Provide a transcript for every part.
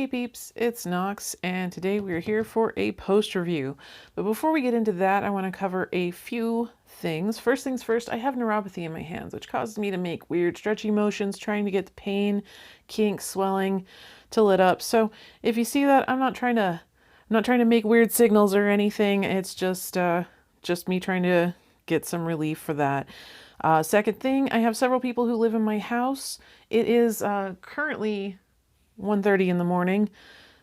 Hey peeps, it's Nox, and today we're here for a post review. But before we get into that, I want to cover a few things. First things first, I have neuropathy in my hands, which causes me to make weird stretchy motions, trying to get the pain, kink, swelling to let up. So if you see that, I'm not trying to make weird signals or anything. It's just me trying to get some relief for that. Second thing, I have several people who live in my house. It is currently 1:30 in the morning,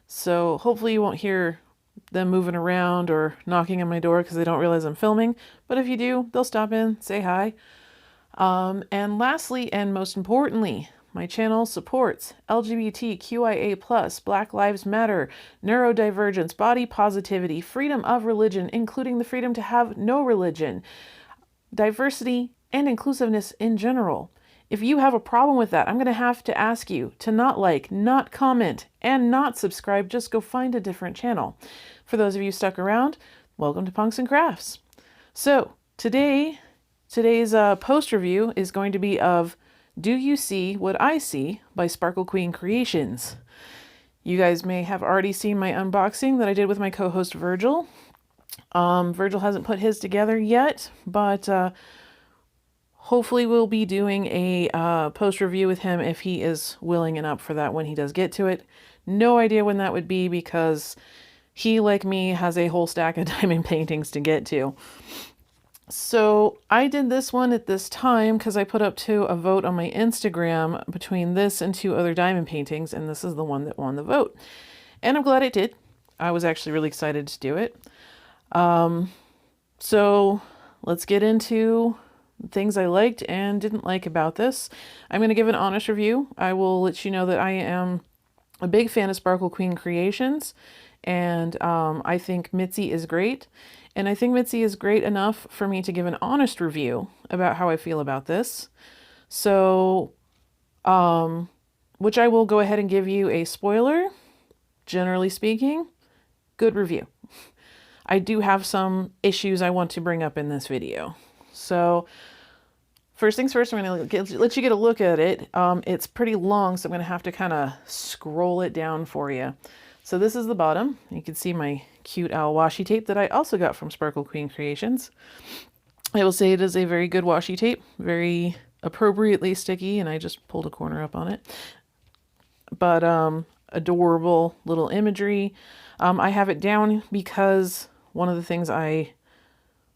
so hopefully you won't hear them moving around or knocking on my door because they don't realize I'm filming. But if you do, they'll stop in, say hi. And lastly, and most importantly, my channel supports LGBTQIA+, Black Lives Matter, neurodivergence, body positivity, freedom of religion, including the freedom to have no religion, diversity, and inclusiveness in general. If you have a problem with that, I'm going to have to ask you to not like, not comment, and not subscribe. Just go find a different channel. For those of you stuck around, welcome to Punks and Crafts. So today's post review is going to be of Do You See What I See by Sparkle Queen Creations. You guys may have already seen my unboxing that I did with my co-host Virgil. Virgil hasn't put his together yet, but hopefully we'll be doing a post review with him if he is willing and up for that when he does get to it. No idea when that would be because he, like me, has a whole stack of diamond paintings to get to. So I did this one at this time because I put up to a vote on my Instagram between this and two other diamond paintings, and this is the one that won the vote. And I'm glad it did. I was actually really excited to do it. So let's get into things I liked and didn't like about this. I'm going to give an honest review. I will let you know that I am a big fan of Sparkle Queen Creations, and I think Mitzi is great. And I think Mitzi is great enough for me to give an honest review about how I feel about this. So, which I will go ahead and give you a spoiler. Generally speaking, good review. I do have some issues I want to bring up in this video. So first things first, I'm going to let you get a look at it. It's pretty long, so I'm going to have to kind of scroll it down for you. So this is the bottom. You can see my cute owl washi tape that I also got from Sparkle Queen Creations. I will say it is a very good washi tape, very appropriately sticky, and I just pulled a corner up on it. But adorable little imagery. I have it down because one of the things I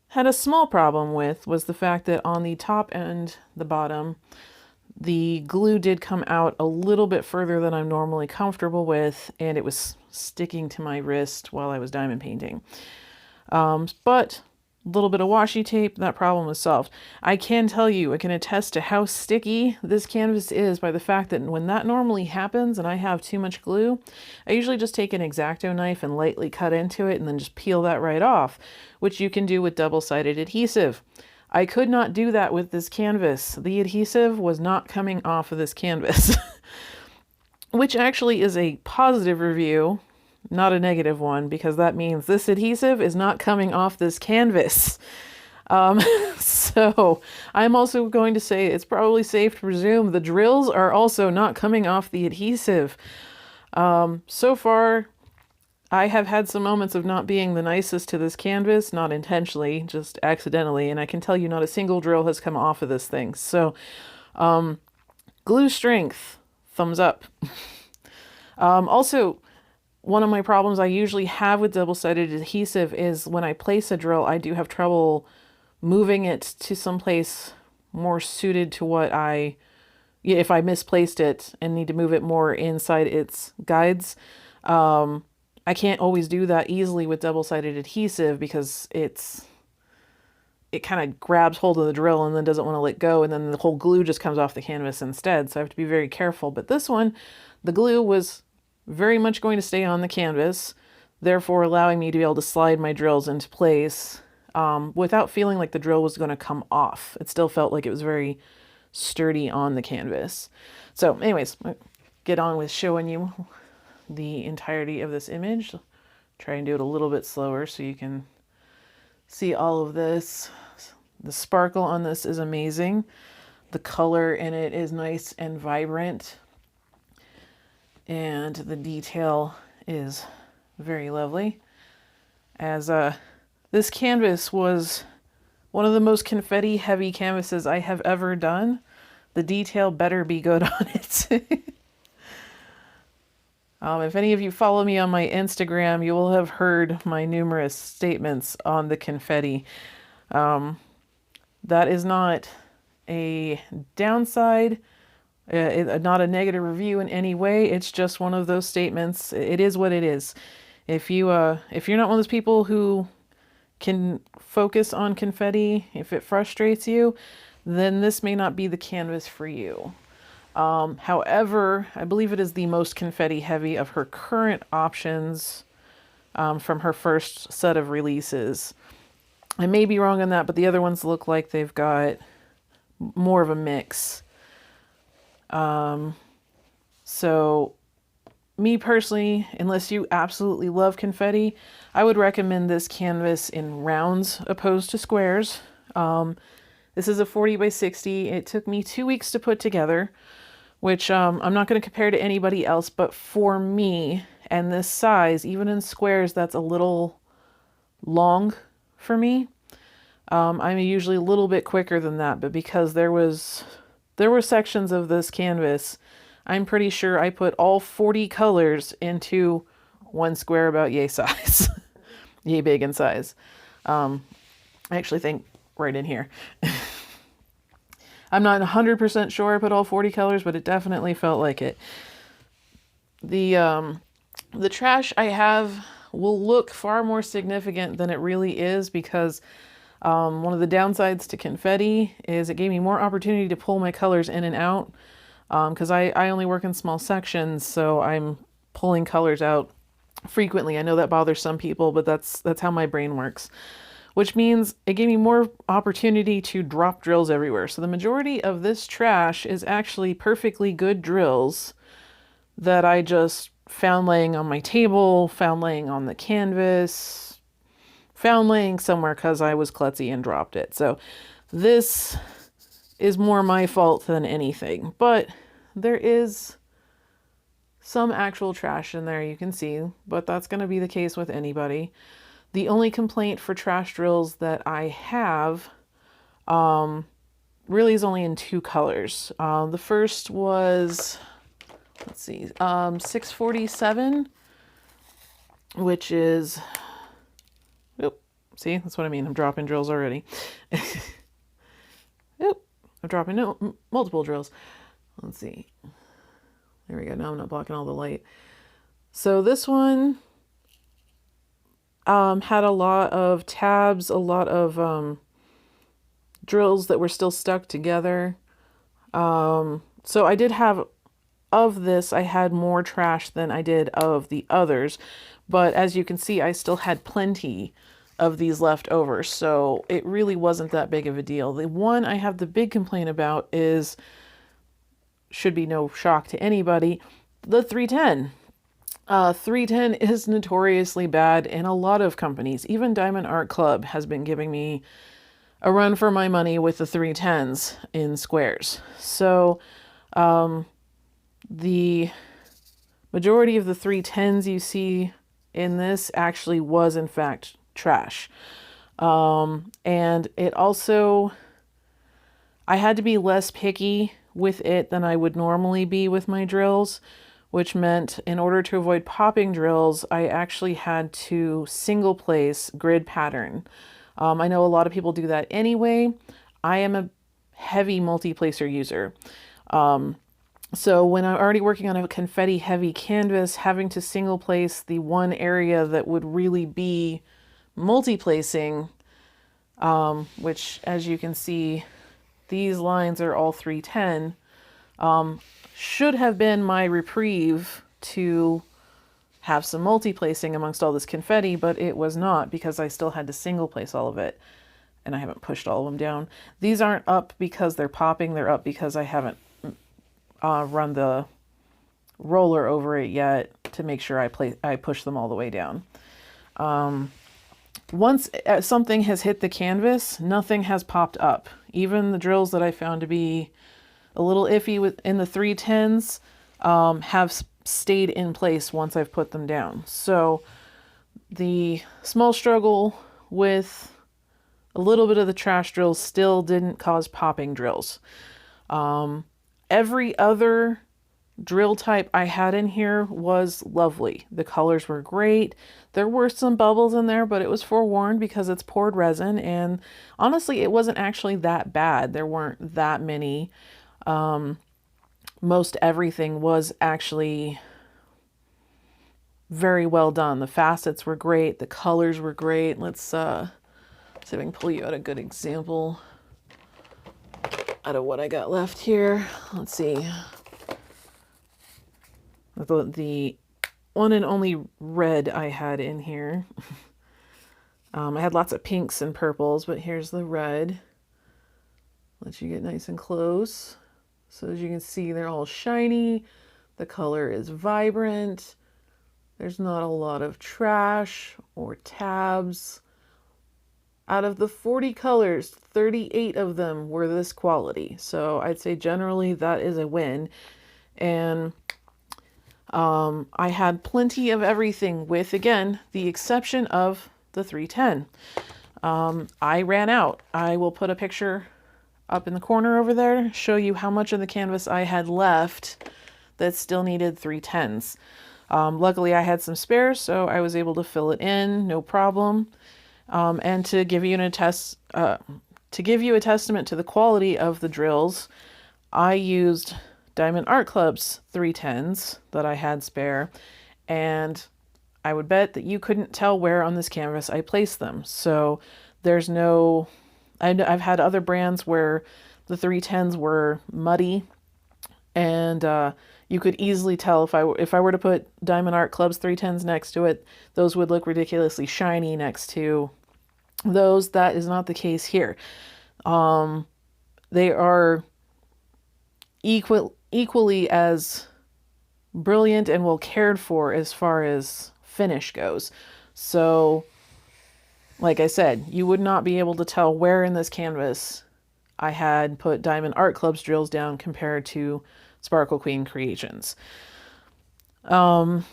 had a small problem with was the fact that on the top and the bottom, the glue did come out a little bit further than I'm normally comfortable with, and it was sticking to my wrist while I was diamond painting. But a little bit of washi tape, that problem was solved. I can tell you, I can attest to how sticky this canvas is by the fact that when that normally happens and I have too much glue, I usually just take an X-Acto knife and lightly cut into it and then just peel that right off, which you can do with double-sided adhesive. I could not do that with this canvas. The adhesive was not coming off of this canvas, which actually is a positive review, not a negative one, because that means this adhesive is not coming off this canvas. So I'm also going to say it's probably safe to presume the drills are also not coming off the adhesive. So far, I have had some moments of not being the nicest to this canvas, not intentionally, just accidentally, and I can tell you not a single drill has come off of this thing. So, glue strength, thumbs up. Also, one of my problems I usually have with double-sided adhesive is when I place a drill, I do have trouble moving it to someplace more suited to what if I misplaced it and need to move it more inside its guides. I can't always do that easily with double-sided adhesive because it kind of grabs hold of the drill and then doesn't want to let go, and then the whole glue just comes off the canvas instead, so I have to be very careful. But this one, the glue was very much going to stay on the canvas, therefore allowing me to be able to slide my drills into place without feeling like the drill was going to come off. It still felt like it was very sturdy on the canvas. So anyways, get on with showing you the entirety of this image. Try and do it a little bit slower so you can see all of this. The sparkle on this is amazing. The color in it is nice and vibrant. And the detail is very lovely. As this canvas was one of the most confetti heavy canvases I have ever done. The detail better be good on it. If any of you follow me on my Instagram, you will have heard my numerous statements on the confetti. That is not a downside, not a negative review in any way. It's just one of those statements. It is what it is. If you're not one of those people who can focus on confetti, if it frustrates you, then this may not be the canvas for you. However, I believe it is the most confetti heavy of her current options from her first set of releases. I may be wrong on that, but the other ones look like they've got more of a mix. So me personally, unless you absolutely love confetti, I would recommend this canvas in rounds opposed to squares. This is a 40 by 60. It took me 2 weeks to put together, which I'm not going to compare to anybody else, but for me and this size, even in squares, that's a little long for me. I'm usually a little bit quicker than that, but because there were sections of this canvas, I'm pretty sure I put all 40 colors into one square about yay size, yay big in size. I actually think right in here. I'm not 100% sure I put all 40 colors, but it definitely felt like it. The trash I have will look far more significant than it really is because one of the downsides to confetti is it gave me more opportunity to pull my colors in and out because I only work in small sections, so I'm pulling colors out frequently. I know that bothers some people, but that's how my brain works, which means it gave me more opportunity to drop drills everywhere. So the majority of this trash is actually perfectly good drills that I just found laying on my table, found laying on the canvas, found laying somewhere because I was klutzy and dropped it. So this is more my fault than anything, but there is some actual trash in there, you can see, but that's going to be the case with anybody. The only complaint for trash drills that I have really is only in 2 colors. The first was, let's see, 647, which is, oop, see, that's what I mean. I'm dropping drills already. Oop, I'm dropping multiple drills. Let's see. There we go. Now I'm not blocking all the light. So this one had a lot of tabs, a lot of drills that were still stuck together. So I did have, of this, I had more trash than I did of the others. But as you can see, I still had plenty of these left over. So it really wasn't that big of a deal. The one I have the big complaint about is, should be no shock to anybody, the 310. 310 is notoriously bad in a lot of companies. Even Diamond Art Club has been giving me a run for my money with the 310s in squares. So the majority of the 310s you see in this actually was in fact trash. And it also, I had to be less picky with it than I would normally be with my drills, which meant in order to avoid popping drills, I actually had to single place grid pattern. I know a lot of people do that anyway. I am a heavy multi-placer user. So when I'm already working on a confetti heavy canvas, having to single place the one area that would really be multi-placing, which as you can see, these lines are all 310, should have been my reprieve to have some multi-placing amongst all this confetti, but it was not because I still had to single place all of it. And I haven't pushed all of them down. These aren't up because they're popping, they're up because I haven't run the roller over it yet to make sure I push them all the way down. Once something has hit the canvas, nothing has popped up. Even the drills that I found to be a little iffy in the 310s have stayed in place once I've put them down. So the small struggle with a little bit of the trash drills still didn't cause popping drills. Every other drill type I had in here was lovely. The colors were great. There were some bubbles in there, but it was forewarned because it's poured resin, and honestly, it wasn't actually that bad. There weren't that many. Most everything was actually very well done. The facets were great. The colors were great. Let's see if I can pull you out a good example out of what I got left here. Let's see. The one and only red I had in here. I had lots of pinks and purples, but here's the red. Let you get nice and close. So as you can see, they're all shiny. The color is vibrant. There's not a lot of trash or tabs. Out of the 40 colors, 38 of them were this quality. So I'd say generally that is a win. And I had plenty of everything with, again, the exception of the 310. I ran out. I will put a picture up in the corner over there, show you how much of the canvas I had left that still needed 310s. Luckily I had some spares, so I was able to fill it in, no problem. And to give you a testament to the quality of the drills, I used Diamond Art Club's 310s that I had spare, and I would bet that you couldn't tell where on this canvas I placed them. So there's no, I've had other brands where the 310s were muddy, and you could easily tell if I were to put Diamond Art Club's 310s next to it, those would look ridiculously shiny next to those. That is not the case here. They are equally as brilliant and well cared for as far as finish goes. So, like I said, you would not be able to tell where in this canvas I had put Diamond Art Club's drills down compared to Sparkle Queen Creations. The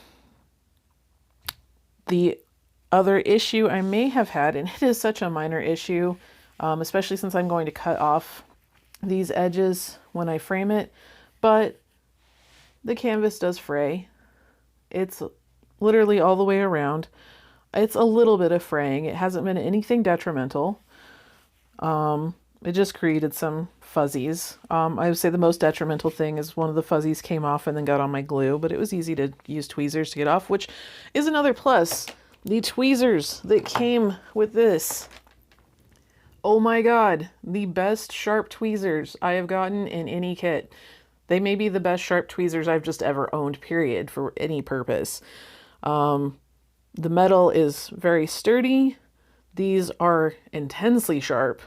other issue I may have had, and it is such a minor issue, especially since I'm going to cut off these edges when I frame it, but the canvas does fray. It's literally all the way around. It's a little bit of fraying. It hasn't been anything detrimental. It just created some fuzzies. I would say the most detrimental thing is one of the fuzzies came off and then got on my glue, but it was easy to use tweezers to get off, which is another plus. The tweezers that came with this. Oh my God, the best sharp tweezers I have gotten in any kit. They may be the best sharp tweezers I've just ever owned, period, for any purpose. The metal is very sturdy. These are intensely sharp,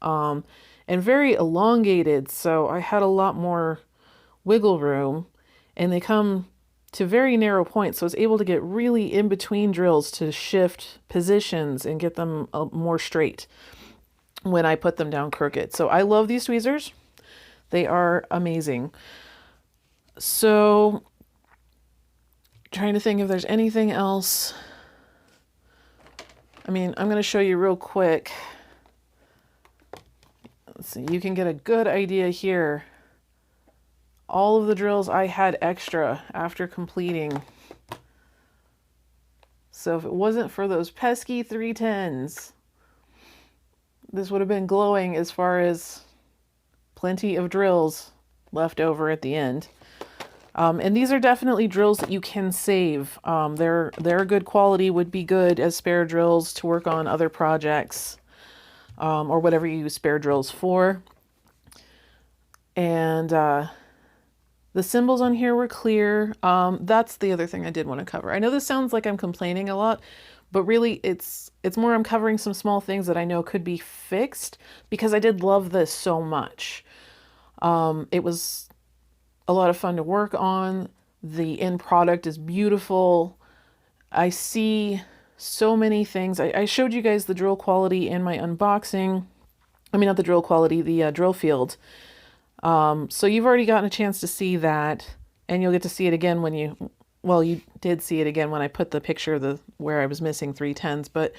and very elongated, so I had a lot more wiggle room, and they come to very narrow points, so I was able to get really in between drills to shift positions and get them more straight when I put them down crooked. So I love these tweezers. They are amazing. So, trying to think if there's anything else. I mean, I'm going to show you real quick. Let's see, you can get a good idea here. All of the drills I had extra after completing. So if it wasn't for those pesky 310s, this would have been glowing as far as plenty of drills left over at the end. And these are definitely drills that you can save. They're good quality, would be good as spare drills to work on other projects, or whatever you use spare drills for. And the symbols on here were clear. That's the other thing I did want to cover. I know this sounds like I'm complaining a lot, but really it's more I'm covering some small things that I know could be fixed, because I did love this so much. It was a lot of fun to work on. The end product is beautiful. I see so many things. I showed you guys the drill quality in my unboxing. I mean, not the drill quality, the drill field. So you've already gotten a chance to see that. And you'll get to see it again when you, well, you did see it again when I put the picture of the where I was missing 310s. But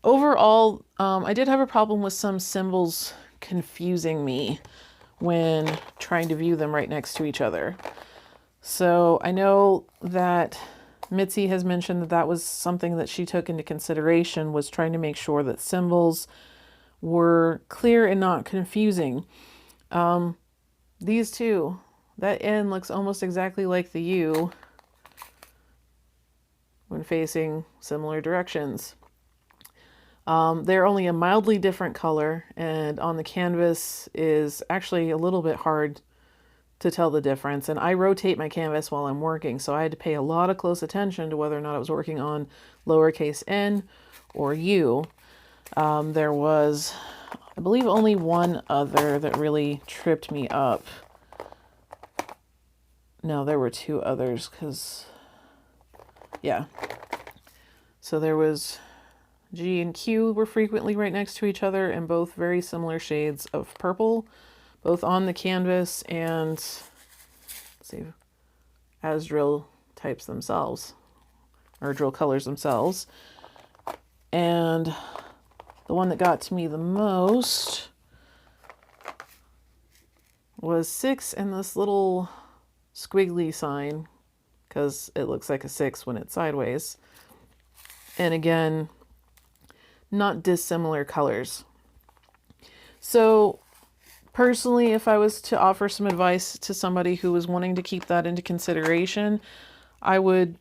overall, I did have a problem with some symbols confusing me when trying to view them right next to each other. So I know that Mitzi has mentioned that that was something that she took into consideration, was trying to make sure that symbols were clear and not confusing. These two, that N looks almost exactly like the U when facing similar directions. They're only a mildly different color, and on the canvas is actually a little bit hard to tell the difference. And I rotate my canvas while I'm working, so I had to pay a lot of close attention to whether or not I was working on lowercase n or U. There was, I believe, only one other that really tripped me up. No, there were two others, because, yeah. So there was G and Q were frequently right next to each other, and both very similar shades of purple, both on the canvas and, let's see, as drill types themselves, or drill colors themselves. And the one that got to me the most was 6 and this little squiggly sign, because it looks like a 6 when it's sideways. And again, not dissimilar colors. So personally, if I was to offer some advice to somebody who was wanting to keep that into consideration, I don't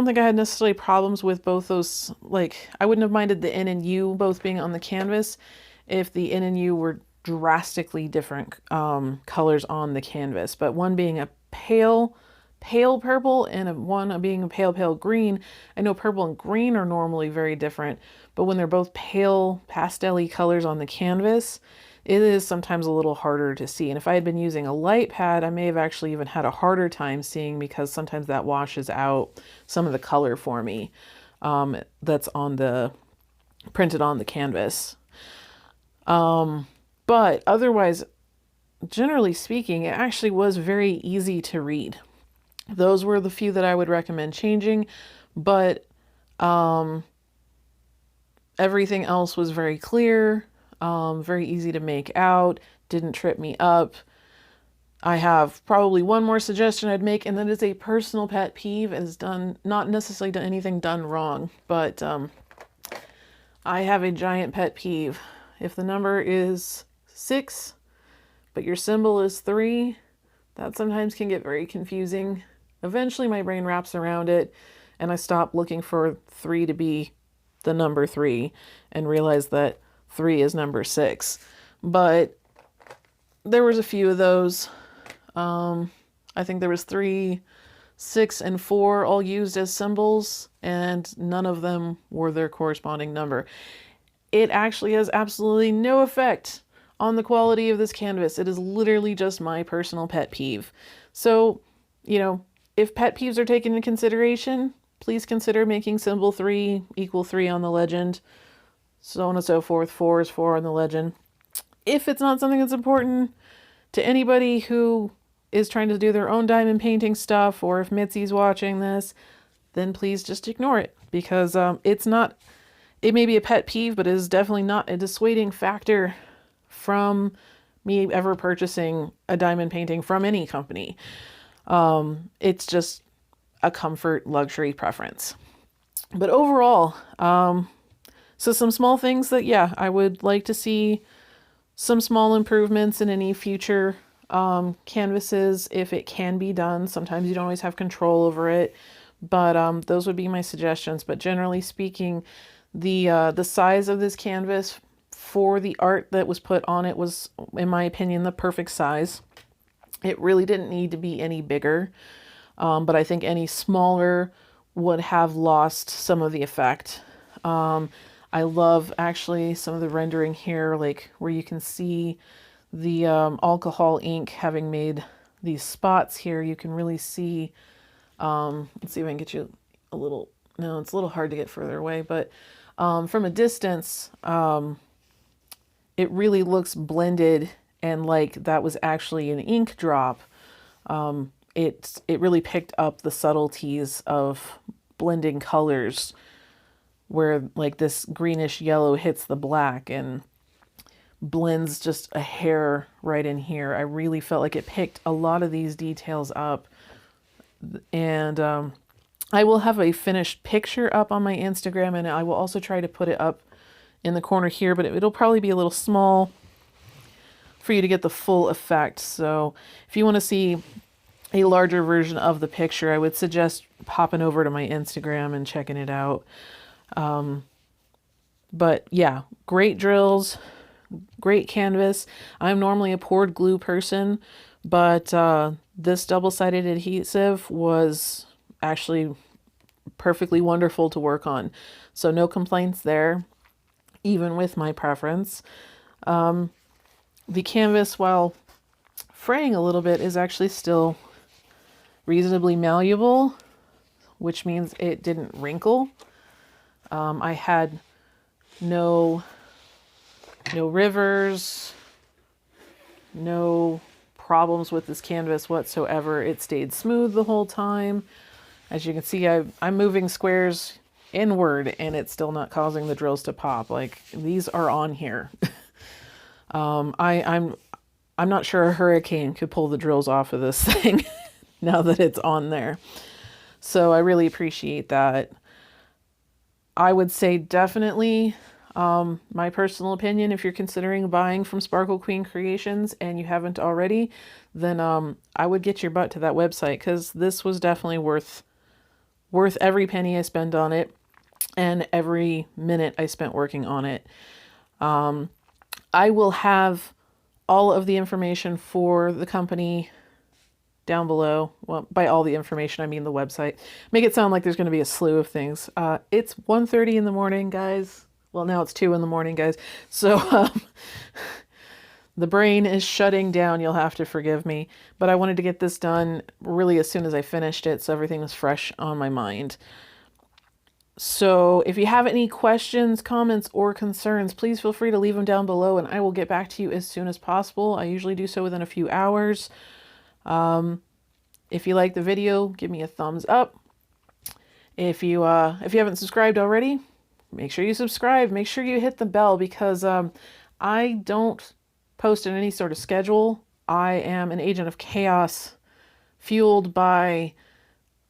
think I had necessarily problems with both those. Like, I wouldn't have minded the N and U both being on the canvas if the N and U were drastically different colors on the canvas. But one being a pale purple and one being a pale green. I know purple and green are normally very different, but when they're both pale pastel-y colors on the canvas, it is sometimes a little harder to see. And if I had been using a light pad, I may have actually even had a harder time seeing, because sometimes that washes out some of the color for me that's on the printed on the canvas. But otherwise, generally speaking, it actually was very easy to read. Those were the few that I would recommend changing, but everything else was very clear, very easy to make out, didn't trip me up. I have probably one more suggestion I'd make, and that is a personal pet peeve. Is done, not necessarily done anything done wrong, but I have a giant pet peeve. If the number is 6, but your symbol is 3, that sometimes can get very confusing. Eventually my brain wraps around it, and I stop looking for 3 to be the number 3 and realize that 3 is number 6. But there was a few of those. I think there was 3, 6, and 4 all used as symbols, and none of them were their corresponding number. It actually has absolutely no effect on the quality of this canvas. It is literally just my personal pet peeve. So, you know, if pet peeves are taken into consideration, please consider making symbol 3 equal 3 on the legend, so on and so forth. 4 is 4 on the legend. If it's not something that's important to anybody who is trying to do their own diamond painting stuff, or if Mitzi's watching this, then please just ignore it, because it's not, it may be a pet peeve, but it is definitely not a dissuading factor from me ever purchasing a diamond painting from any company. It's just a comfort luxury preference. But overall, so some small things that, yeah, I would like to see some small improvements in any future canvases if it can be done. Sometimes you don't always have control over it, but those would be my suggestions. But generally speaking, the size of this canvas for the art that was put on it was, in my opinion, the perfect size. It really didn't need to be any bigger, but I think any smaller would have lost some of the effect. I love actually some of the rendering here, like where you can see the alcohol ink having made these spots here. You can really see, let's see if I can get you a little, no, it's a little hard to get further away, but from a distance, it really looks blended and like that was actually an ink drop It really picked up the subtleties of blending colors where like this greenish yellow hits the black and blends just a hair right in here. I really felt like it picked a lot of these details up. And I will have a finished picture up on my Instagram, and I will also try to put it up in the corner here, but it'll probably be a little small for you to get the full effect. So if you want to see a larger version of the picture, I would suggest popping over to my Instagram and checking it out. But yeah, great drills, great canvas. I'm normally a poured glue person, but this double-sided adhesive was actually perfectly wonderful to work on. So no complaints there, even with my preference. The canvas, while fraying a little bit, is actually still reasonably malleable, which means it didn't wrinkle. I had no rivers, no problems with this canvas whatsoever. It stayed smooth the whole time. As you can see, I'm moving squares inward and it's still not causing the drills to pop. Like, these are on here. I'm not sure a hurricane could pull the drills off of this thing now that it's on there. So I really appreciate that. I would say definitely, my personal opinion, if you're considering buying from Sparkle Queen Creations and you haven't already, then I would get your butt to that website, because this was definitely worth every penny I spent on it and every minute I spent working on it. I will have all of the information for the company down below. Well, by all the information, I mean the website. Make it sound like there's going to be a slew of things. It's 1:30 in the morning, guys. Well, now it's 2 in the morning, guys. So the brain is shutting down. You'll have to forgive me. But I wanted to get this done really as soon as I finished it, so everything was fresh on my mind. So if you have any questions, comments, or concerns, please feel free to leave them down below and I will get back to you as soon as possible. I usually do so within a few hours. If you like the video, give me a thumbs up. If you haven't subscribed already, make sure you subscribe. Make sure you hit the bell, because I don't post in any sort of schedule. I am an agent of chaos, fueled by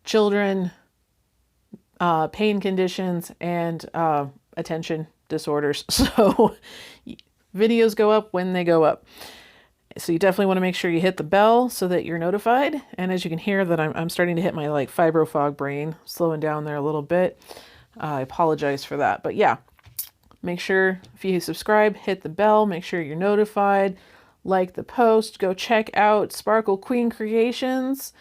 children, pain conditions, and attention disorders. So videos go up when they go up. So you definitely want to make sure you hit the bell so that you're notified. And as you can hear, that I'm starting to hit my like fibro fog brain, slowing down there a little bit. I apologize for that. But yeah, make sure if you subscribe, hit the bell, make sure you're notified, like the post, go check out Sparkle Queen Creations.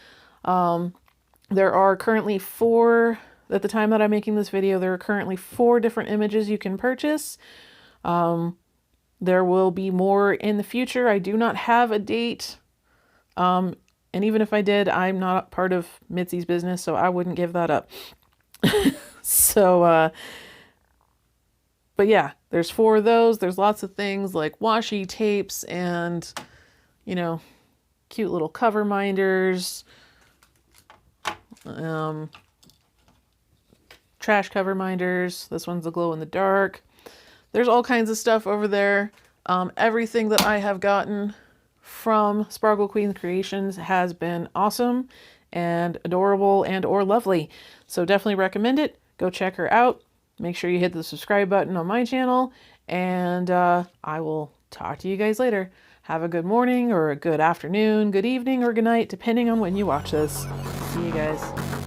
There are currently 4, at the time that I'm making this video, there are currently 4 different images you can purchase. There will be more in the future. I do not have a date. And even if I did, I'm not part of Mitzi's business, so I wouldn't give that up. So, but yeah, there's 4 of those. There's lots of things like washi tapes and, you know, cute little cover minders, trash cover minders. This one's a glow in the dark. There's all kinds of stuff over there. Everything that I have gotten from Sparkle Queen Creations has been awesome and adorable and or lovely. So definitely recommend it. Go check her out. Make sure you hit the subscribe button on my channel, and I will talk to you guys later. Have a good morning or a good afternoon, good evening, or good night, depending on when you watch this. See you guys.